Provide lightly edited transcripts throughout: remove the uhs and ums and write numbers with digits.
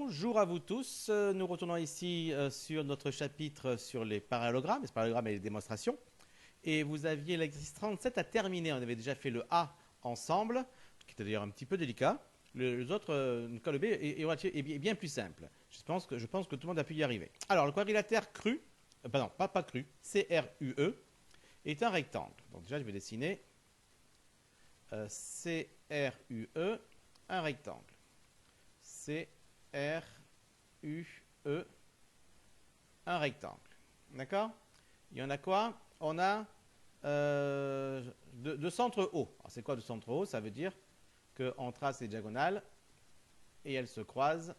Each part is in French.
Bonjour à vous tous. Nous retournons ici sur notre chapitre sur les parallélogrammes et les démonstrations. Et vous aviez l'exercice 37 à terminer. On avait déjà fait le A ensemble, qui était d'ailleurs un petit peu délicat. Les autres, le B est bien plus simple. Je pense que tout le monde a pu y arriver. Alors, le quadrilatère cru, pardon, pas cru, CRUE, est un rectangle. Donc déjà, je vais dessiner CRUE, un rectangle. CRUE, un rectangle. D'accord? Il y en a quoi? On a de centre haut. Alors, c'est quoi de centre haut? Ça veut dire qu'on trace les diagonales et elles se croisent.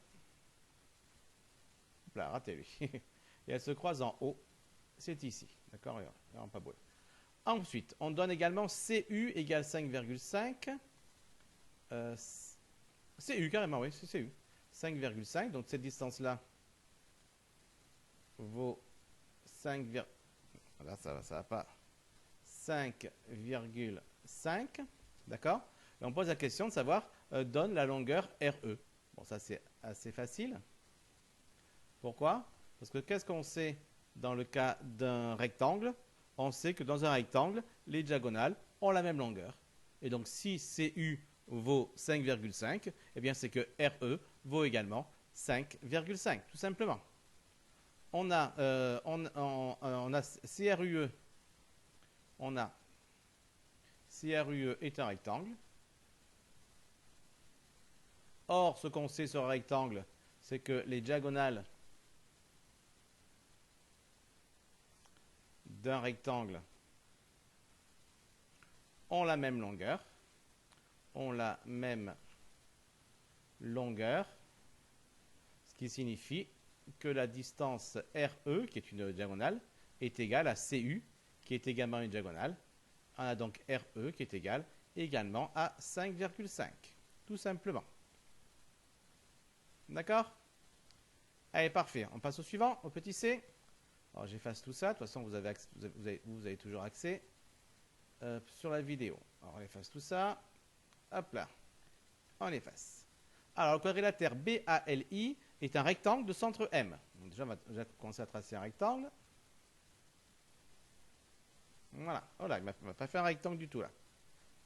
Là, raté lui. Et elles se croisent en haut. C'est ici. D'accord? Pas beau. Ensuite, on donne également CU égale 5,5. CU, carrément, oui, c'est CU. 5,5. Donc, cette distance-là vaut 5, là, ça va pas. 5,5. D'accord? Et on pose la question de savoir, donne la longueur RE. Bon, ça, c'est assez facile. Pourquoi? Parce que qu'est-ce qu'on sait dans le cas d'un rectangle? On sait que dans un rectangle, les diagonales ont la même longueur. Et donc, si CU vaut 5,5, eh bien, c'est que RE vaut également 5,5, tout simplement. On a CRUE. On a CRUE est un rectangle. Or, ce qu'on sait sur un rectangle, c'est que les diagonales d'un rectangle ont la même longueur. Ce qui signifie que la distance RE, qui est une diagonale, est égale à CU, qui est également une diagonale. On a donc RE qui est égal également à 5,5, tout simplement. D'accord? Allez, parfait. On passe au suivant, au petit c. Alors, j'efface tout ça. De toute façon, vous avez toujours accès sur la vidéo. Alors, on efface tout ça. Hop là. On efface. Alors, le quadrilatère BALI est un rectangle de centre M. Donc, déjà, on va commencer à tracer un rectangle. Voilà. Oh là, il ne m'a pas fait un rectangle du tout, là.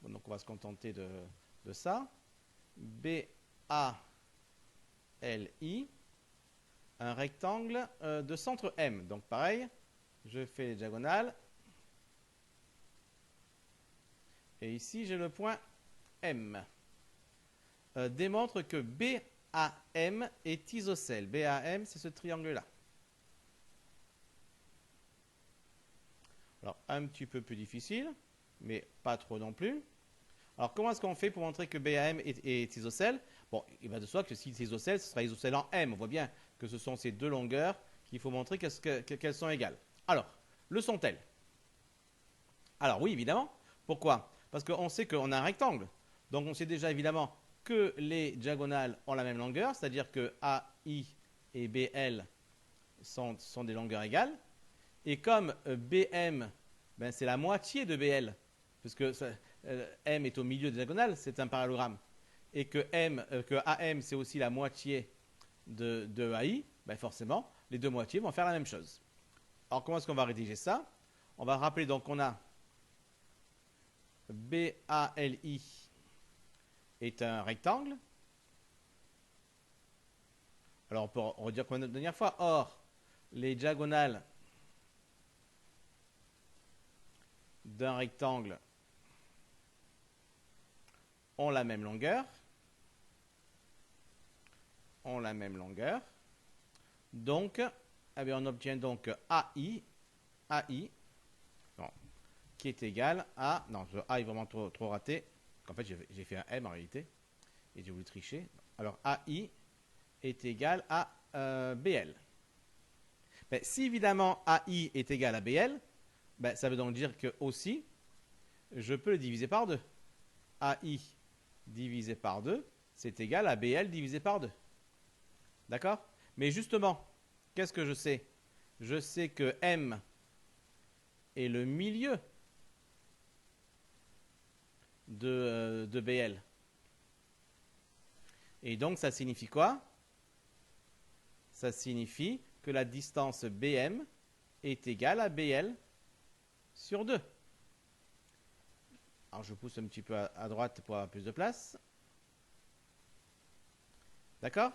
Bon, donc, on va se contenter de ça. BALI, un rectangle de centre M. Donc, pareil, je fais les diagonales. Et ici, j'ai le point M. Démontre que BAM est isocèle. BAM, c'est ce triangle-là. Alors, un petit peu plus difficile, mais pas trop non plus. Alors, comment est-ce qu'on fait pour montrer que BAM est isocèle? Bon, il va de soi que si c'est isocèle, ce sera isocèle en M. On voit bien que ce sont ces deux longueurs qu'il faut montrer qu'elles sont égales. Alors, le sont-elles? Alors, oui, évidemment. Pourquoi? Parce qu'on sait qu'on a un rectangle. Donc, on sait déjà évidemment que les diagonales ont la même longueur, c'est-à-dire que AI et BL sont des longueurs égales. Et comme BM, ben, c'est la moitié de BL, puisque M est au milieu de la diagonale, c'est un parallélogramme, et que AM, c'est aussi la moitié de AI, ben forcément, les deux moitiés vont faire la même chose. Alors, comment est-ce qu'on va rédiger ça? On va rappeler donc qu'on a BALI est un rectangle. Alors, on peut redire comme la dernière fois. Or, les diagonales d'un rectangle ont la même longueur. Donc, eh bien, on obtient donc AI, qui est égal à... Non, le A est vraiment trop raté. En fait, j'ai fait un M en réalité. Et j'ai voulu tricher. Alors, AI est égal à BL. Ben, si évidemment AI est égal à BL, ben, ça veut donc dire que aussi, je peux le diviser par 2. AI divisé par 2, c'est égal à BL divisé par 2. D'accord? Mais justement, qu'est-ce que je sais? Je sais que M est le milieu de BL. Et donc, ça signifie quoi? ça signifie que la distance BM est égale à BL sur 2. Alors je pousse un petit peu à droite pour avoir plus de place. D'accord?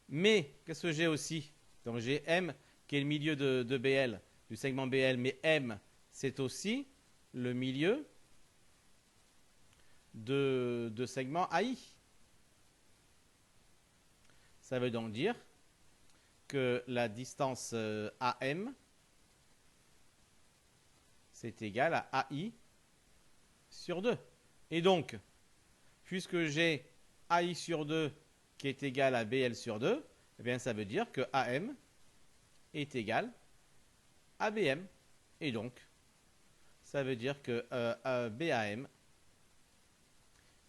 Mais qu'est-ce que j'ai aussi? Donc j'ai M qui est le milieu de BL, du segment BL, mais M c'est aussi le milieu de segment AI. Ça veut donc dire que la distance AM c'est égal à AI sur 2. Et donc, puisque j'ai AI sur 2 qui est égal à BL sur 2, eh bien ça veut dire que AM est égal à BM. Et donc, ça veut dire que BAM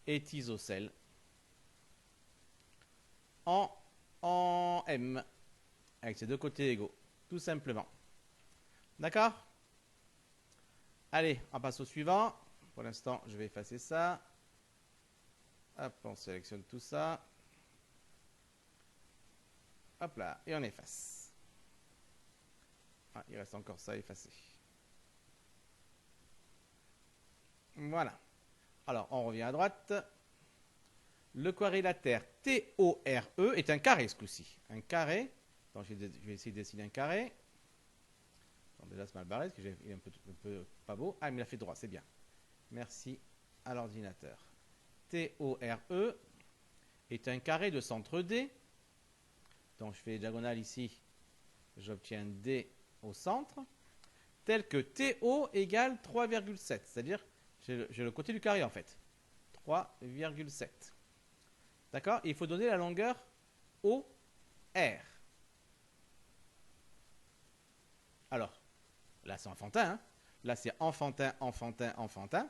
est isocèle en M, avec ses deux côtés égaux, tout simplement. D'accord? Allez, on passe au suivant. Pour l'instant, je vais effacer ça. Hop, on sélectionne tout ça. Hop là, et on efface. Ah, il reste encore ça à effacer. Voilà. Alors, on revient à droite. Le quadrilatère TORE est un carré ce coup-ci. Un carré. Donc, je vais essayer de dessiner un carré. Bon, déjà, c'est mal barré parce qu'il est un peu pas beau. Ah, mais il a fait droit, c'est bien. Merci à l'ordinateur. TORE est un carré de centre D. Donc, je fais diagonale ici. J'obtiens D au centre. Tel que TO égale 3,7. C'est-à-dire, j'ai le côté du carré en fait. 3,7. D'accord? Il faut donner la longueur OR. Alors, là c'est enfantin. Hein? Là c'est enfantin, enfantin, enfantin.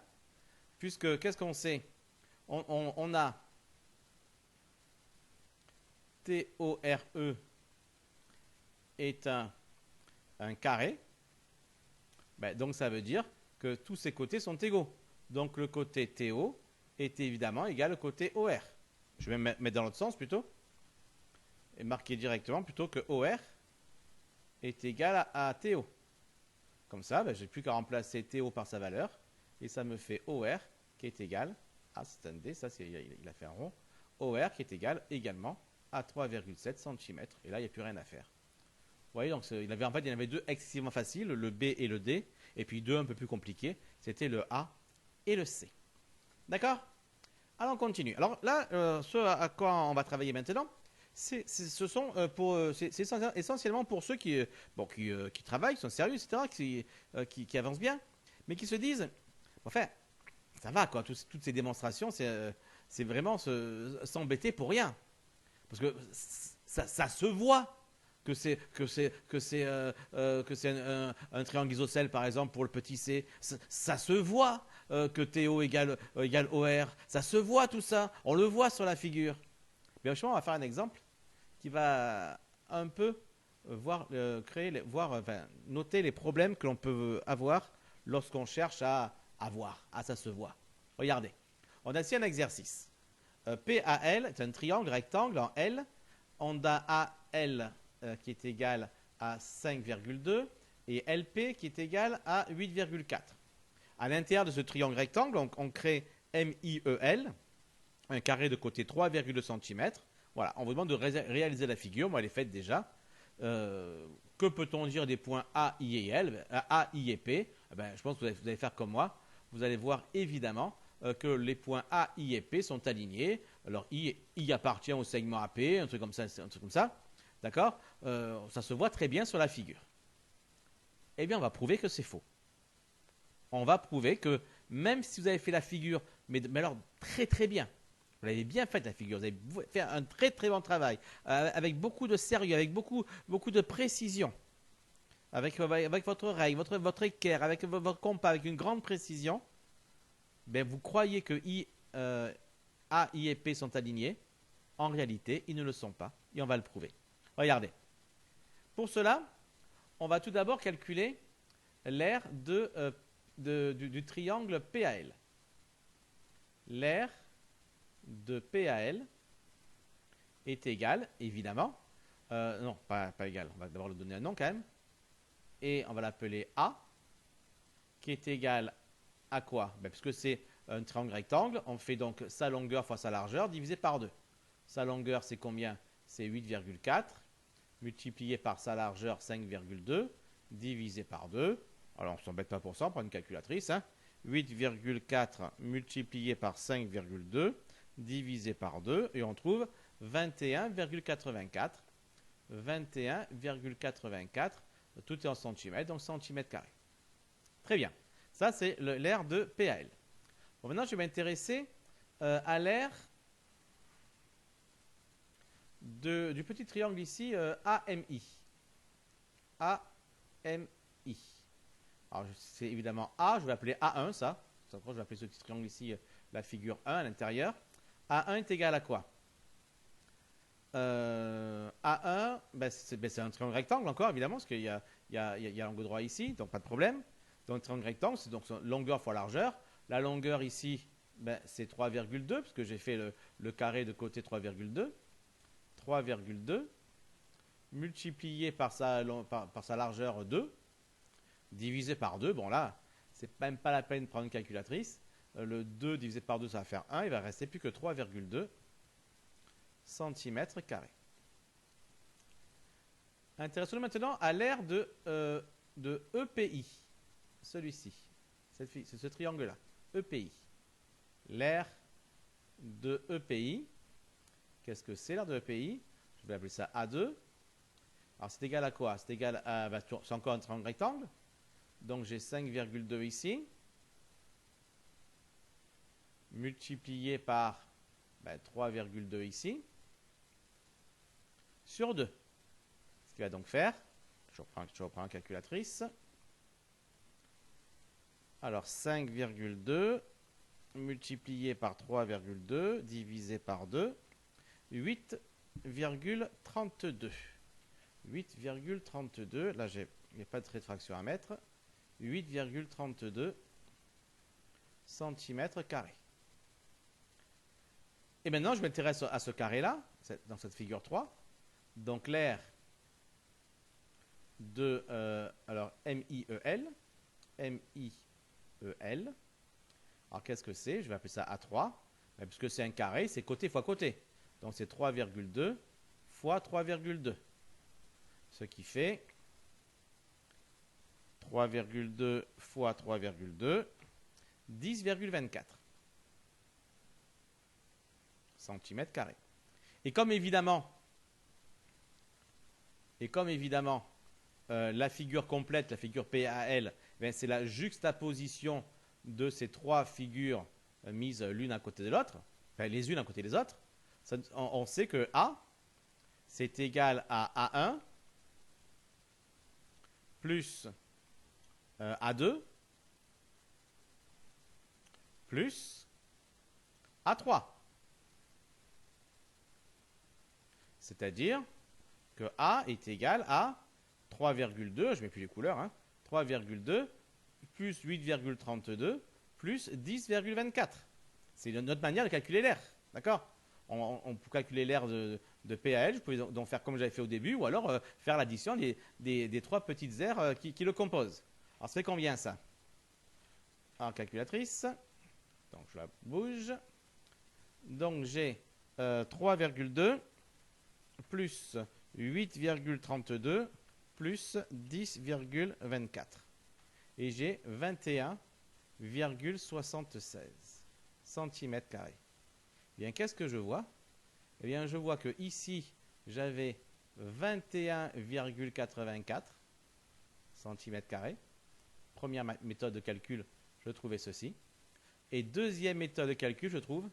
Puisque, qu'est-ce qu'on sait? On a TORE est un carré. Ben, donc ça veut dire que tous ces côtés sont égaux. Donc le côté TO est évidemment égal au côté OR. Je vais mettre dans l'autre sens plutôt. Et marquer directement plutôt que OR est égal à TO. Comme ça, ben, je n'ai plus qu'à remplacer TO par sa valeur. Et ça me fait OR qui est égal à, c'est un D, ça il a fait un rond. OR qui est égal également à 3,7 cm. Et là, il n'y a plus rien à faire. Vous voyez, donc il y en avait deux excessivement faciles, le B et le D. Et puis deux un peu plus compliqués, c'était le A et le C. D'accord? Alors on continue. Alors là, ce à quoi on va travailler maintenant, c'est essentiellement pour ceux qui travaillent, qui sont sérieux, etc., qui avancent bien, mais qui se disent, enfin, ça va quoi, toutes ces démonstrations, c'est vraiment s'embêter pour rien. Parce que ça se voit que c'est un triangle isocèle, par exemple, pour le petit c. Ça se voit que TO égale OR. Ça se voit tout ça. On le voit sur la figure. Mais justement, on va faire un exemple qui va un peu noter les problèmes que l'on peut avoir lorsqu'on cherche à voir. Ah, ça se voit. Regardez. On a ici un exercice. PAL est un triangle rectangle en L. On a AL qui est égal à 5,2 et LP qui est égal à 8,4. À l'intérieur de ce triangle rectangle, on crée MIEL, un carré de côté 3,2 cm. Voilà, on vous demande de réaliser la figure. Moi, elle est faite déjà. Que peut-on dire des points A, I et L, A, I et P? Je pense que vous allez faire comme moi. Vous allez voir évidemment que les points A, I et P sont alignés. Alors, I appartient au segment AP, un truc comme ça. D'accord? Ça se voit très bien sur la figure. Eh bien, on va prouver que c'est faux. On va prouver que même si vous avez fait la figure, mais alors très très bien, vous l'avez bien faite la figure, vous avez fait un très très bon travail, avec beaucoup de sérieux, avec beaucoup de précision, avec votre règle, votre équerre, avec votre compas, avec une grande précision, ben vous croyez que A, I et P sont alignés. En réalité, ils ne le sont pas, et on va le prouver. Regardez. Pour cela, on va tout d'abord calculer l'aire du triangle PAL. L'aire de PAL est égale, évidemment, Non, pas égal. On va d'abord lui donner un nom quand même. Et on va l'appeler A, qui est égal à quoi? Ben, puisque c'est un triangle rectangle, on fait donc sa longueur fois sa largeur divisé par 2. Sa longueur, c'est combien? C'est 8,4 multiplié par sa largeur 5,2 divisé par 2. Alors on ne s'embête pas pour ça, on prend une calculatrice. 8,4 multiplié par 5,2 divisé par 2 et on trouve 21,84. 21,84, tout est en centimètres, donc centimètres carrés. Très bien. Ça, c'est l'aire de PAL. Bon, maintenant, je vais m'intéresser à l'aire du petit triangle ici, AMI. AMI. Alors, c'est évidemment A, je vais appeler A1, ça. Je vais appeler ce petit triangle ici la figure 1 à l'intérieur. A1 est égal à quoi? A1, c'est un triangle rectangle encore, évidemment, parce qu'il y a l'angle droit ici, donc pas de problème. Donc, triangle rectangle, c'est donc longueur fois largeur. La longueur ici, c'est 3,2, parce que j'ai fait le carré de côté 3,2. 3,2 multiplié par sa largeur 2, divisé par 2. Bon, là, c'est même pas la peine de prendre une calculatrice. Le 2 divisé par 2, ça va faire 1. Il va rester plus que 3,2 centimètres carrés. Intéressons-nous maintenant à l'aire de EPI. Celui-ci. C'est ce triangle-là. EPI. L'aire de EPI. Qu'est-ce que c'est l'aire de EPI? Je vais appeler ça A2. Alors c'est égal à quoi? C'est égal à... c'est encore un triangle rectangle. Donc j'ai 5,2 ici. Multiplié par 3,2 ici. Sur 2. Ce qui va donc faire, je reprends la calculatrice. Alors 5,2 multiplié par 3,2 divisé par 2, 8,32. 8,32, là il n'y a pas de réfraction à mettre. 8,32 cm². Et maintenant, je m'intéresse à ce carré-là, dans cette figure 3. Donc l'aire de alors MIEL. MIEL. Alors qu'est-ce que c'est? Je vais appeler ça A3. Puisque c'est un carré, c'est côté fois côté. Donc c'est 3,2 fois 3,2. Ce qui fait 3,2 fois 3,2, 10,24 centimètres carrés. Et comme évidemment, la figure complète, la figure PAL, c'est la juxtaposition de ces trois figures mises l'une à côté de l'autre, les unes à côté des autres. On sait que A, c'est égal à A1 plus A2 plus A3. C'est-à-dire que A est égal à 3,2, je ne mets plus les couleurs, 3,2 plus 8,32 plus 10,24. C'est notre manière de calculer l'aire, d'accord? On peut calculer l'aire de PAL, je peux donc faire comme j'avais fait au début, ou alors faire l'addition des trois petites aires qui le composent. Alors ça fait combien ça? En calculatrice, donc je la bouge. Donc j'ai 3,2 plus 8,32 plus 10,24. Et j'ai 21,76 cm². Bien, qu'est-ce que je vois? Eh bien, je vois que ici, j'avais 21,84 cm². Première méthode de calcul, je trouvais ceci. Et deuxième méthode de calcul, je trouve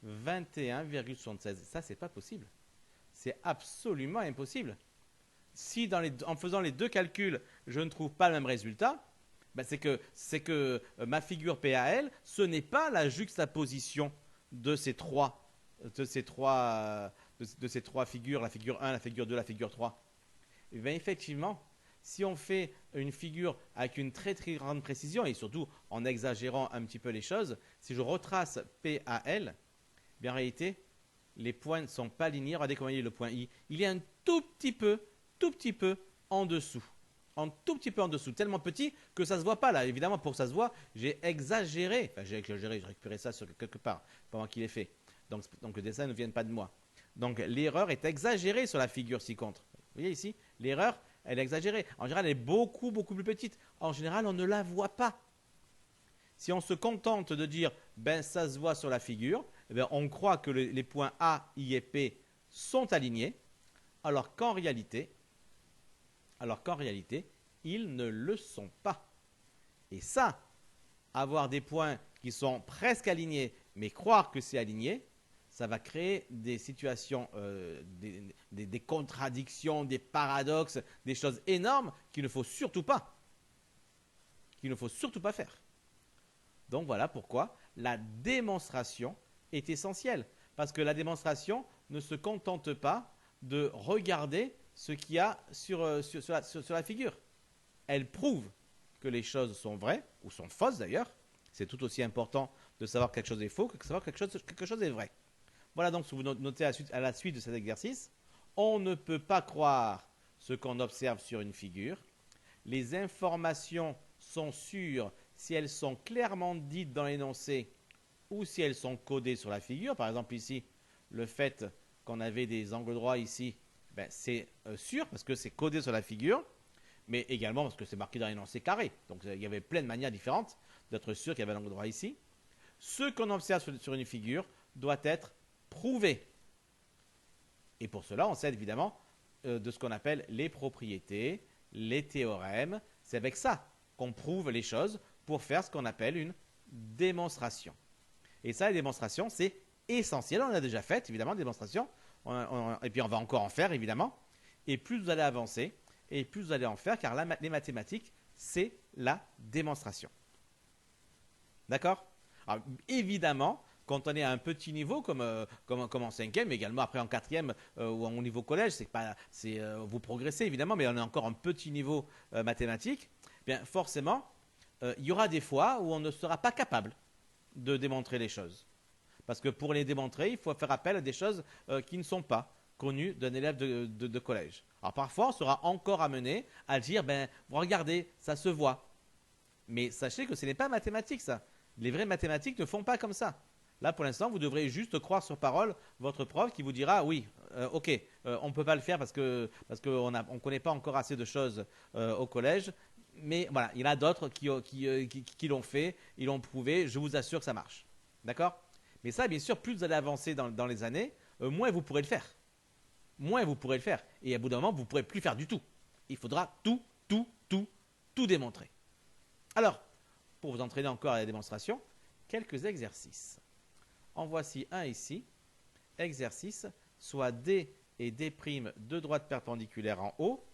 21,76. Ça, c'est pas possible. C'est absolument impossible. Si en faisant les deux calculs, je ne trouve pas le même résultat, c'est que ma figure PAL, ce n'est pas la juxtaposition de ces trois figures, la figure 1, la figure 2, la figure 3. Et bien effectivement, si on fait une figure avec une très très grande précision, et surtout en exagérant un petit peu les choses, si je retrace PAL, bien en réalité, les points ne sont pas alignés. Regardez comment il est le point I. Il est un tout petit peu en dessous. Un tout petit peu en dessous. Tellement petit que ça ne se voit pas là. Évidemment, pour que ça se voit, j'ai exagéré. Enfin, j'ai récupéré ça sur quelque part. Pas moi qui l'ai fait. Donc le dessin ne vient pas de moi. Donc l'erreur est exagérée sur la figure ci-contre. Vous voyez ici, l'erreur, elle est exagérée. En général, elle est beaucoup plus petite. En général, on ne la voit pas. Si on se contente de dire, ben ça se voit sur la figure, eh bien, on croit que les points A, I et P sont alignés, alors qu'en réalité, ils ne le sont pas. Et ça, avoir des points qui sont presque alignés, mais croire que c'est aligné, ça va créer des situations, des contradictions, des paradoxes, des choses énormes qu'il ne faut surtout pas. Faire. Donc voilà pourquoi la démonstration est essentielle. Parce que la démonstration ne se contente pas de regarder ce qu'il y a sur la figure. Elle prouve que les choses sont vraies, ou sont fausses d'ailleurs. C'est tout aussi important de savoir que quelque chose est faux que de savoir que quelque chose est vrai. Voilà donc ce que vous notez à la suite de cet exercice. On ne peut pas croire ce qu'on observe sur une figure. Les informations sont sûres si elles sont clairement dites dans l'énoncé ou si elles sont codées sur la figure. Par exemple ici, le fait qu'on avait des angles droits ici, ben, c'est sûr parce que c'est codé sur la figure, mais également parce que c'est marqué dans l'énoncé carré. Donc il y avait plein de manières différentes d'être sûr qu'il y avait un angle droit ici. Ce qu'on observe sur une figure doit être prouvé. Et pour cela, on s'aide évidemment de ce qu'on appelle les propriétés, les théorèmes. C'est avec ça qu'on prouve les choses pour faire ce qu'on appelle une démonstration. Et ça, la démonstration, c'est essentiel. On a déjà fait, évidemment, des démonstrations. Et puis, on va encore en faire, évidemment. Et plus vous allez avancer, et plus vous allez en faire, car les mathématiques, c'est la démonstration. D'accord? Alors, évidemment, quand on est à un petit niveau, comme en cinquième, mais également après en quatrième ou au niveau collège, vous progressez évidemment, mais on est encore en petit niveau mathématique, bien forcément, il y aura des fois où on ne sera pas capable de démontrer les choses. Parce que pour les démontrer, il faut faire appel à des choses qui ne sont pas connues d'un élève de collège. Alors parfois, on sera encore amené à dire, ben, regardez, ça se voit. Mais sachez que ce n'est pas mathématique, ça. Les vraies mathématiques ne font pas comme ça. Là, pour l'instant, vous devrez juste croire sur parole votre prof qui vous dira, oui, ok, on ne peut pas le faire parce qu'on ne connaît pas encore assez de choses au collège. Mais voilà, il y en a d'autres qui l'ont fait, ils l'ont prouvé, je vous assure que ça marche. D'accord? Mais ça, bien sûr, plus vous allez avancer dans les années, moins vous pourrez le faire. Et à bout d'un moment, vous ne pourrez plus faire du tout. Il faudra tout démontrer. Alors, pour vous entraîner encore à la démonstration, quelques exercices. En voici un ici. Exercice, soit D et D', deux droites perpendiculaires en haut.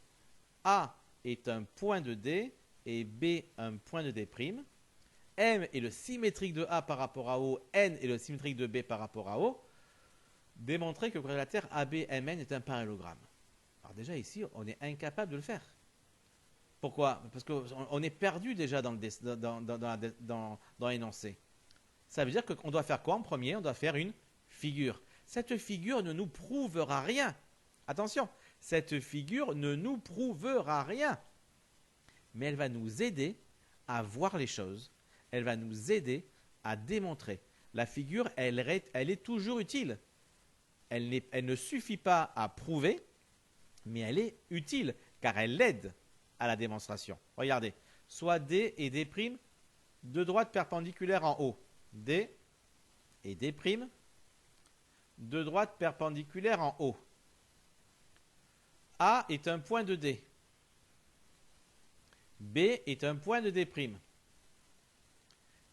A est un point de D et B un point de D'. M est le symétrique de A par rapport à O, N est le symétrique de B par rapport à O. Démontrer que le quadrilatère ABMN est un parallélogramme. Alors déjà ici, on est incapable de le faire. Pourquoi? Parce qu'on est perdu déjà dans l'énoncé. Ça veut dire qu'on doit faire quoi en premier? On doit faire une figure. Cette figure ne nous prouvera rien. Attention, cette figure ne nous prouvera rien. Mais elle va nous aider à voir les choses. Elle va nous aider à démontrer. La figure, elle est toujours utile. Elle ne suffit pas à prouver, mais elle est utile, car elle aide à la démonstration. Regardez, soit D et D', deux droites perpendiculaires en haut. D et D', deux droites perpendiculaires en haut. A est un point de D. B est un point de D'.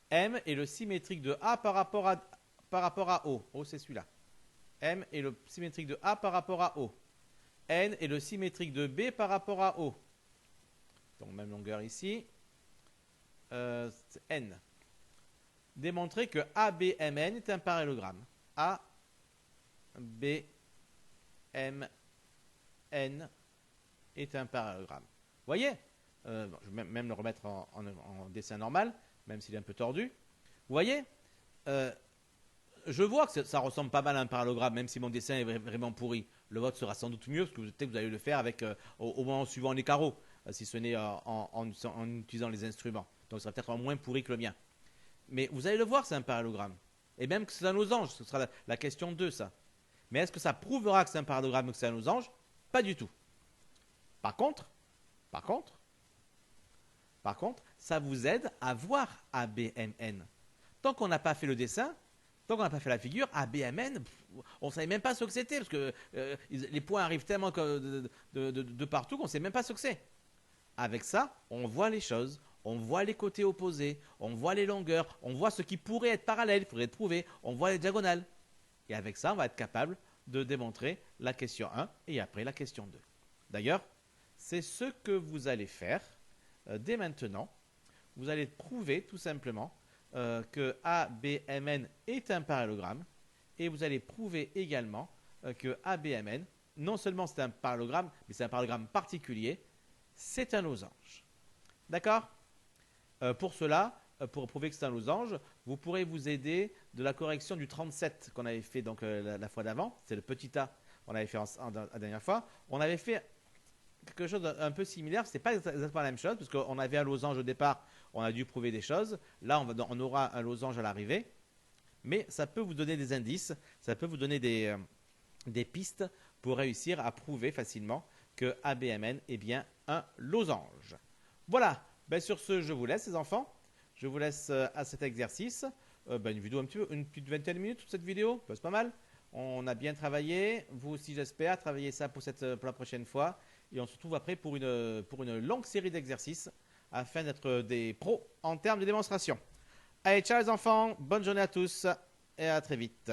M est le symétrique de A par rapport à O. O, c'est celui-là. M est le symétrique de A par rapport à O. N est le symétrique de B par rapport à O. Donc, même longueur ici. N. Démontrer que ABMN est un parallélogramme. ABMN est un parallélogramme. Vous voyez? Je vais même le remettre en dessin normal, même s'il est un peu tordu. Vous voyez? je vois que ça ressemble pas mal à un parallélogramme, même si mon dessin est vraiment pourri. Le vôtre sera sans doute mieux, parce que peut-être que vous allez le faire avec, au moment suivant les carreaux, si ce n'est en utilisant les instruments. Donc, ça sera peut-être moins pourri que le mien. Mais vous allez le voir, c'est un parallélogramme. Et même que c'est un losange, ce sera la question 2, ça. Mais est-ce que ça prouvera que c'est un parallélogramme ou que c'est un losange? Pas du tout. Par contre, par contre, ça vous aide à voir ABMN. Tant qu'on n'a pas fait le dessin, tant qu'on n'a pas fait la figure, ABMN, on ne savait même pas ce que c'était, parce que les points arrivent tellement de partout qu'on ne sait même pas ce que c'est. Avec ça, on voit les choses, on voit les côtés opposés, on voit les longueurs, on voit ce qui pourrait être parallèle, il faudrait être prouvé, on voit les diagonales. Et avec ça, on va être capable de démontrer la question 1 et après la question 2. D'ailleurs, c'est ce que vous allez faire dès maintenant. Vous allez prouver tout simplement que ABMN est un parallélogramme et vous allez prouver également que ABMN, non seulement c'est un parallélogramme, mais c'est un parallélogramme particulier, c'est un losange. D'accord? Pour cela, pour prouver que c'est un losange, vous pourrez vous aider de la correction du 37 qu'on avait fait donc, la fois d'avant. C'est le petit a, on avait fait la dernière fois. On avait fait quelque chose d'un peu similaire. Ce n'est pas exactement la même chose, parce qu'on avait un losange au départ, on a dû prouver des choses. Là, on aura un losange à l'arrivée. Mais ça peut vous donner des indices, ça peut vous donner des pistes pour réussir à prouver facilement que ABMN est bien un losange. Voilà, ben sur ce, je vous laisse les enfants. Je vous laisse à cet exercice. Une vidéo une petite vingtaine de minutes, cette vidéo, c'est pas mal. On a bien travaillé, vous aussi j'espère, travaillez ça pour la prochaine fois. Et on se retrouve après pour une longue série d'exercices afin d'être des pros en termes de démonstration. Allez, ciao les enfants, bonne journée à tous et à très vite.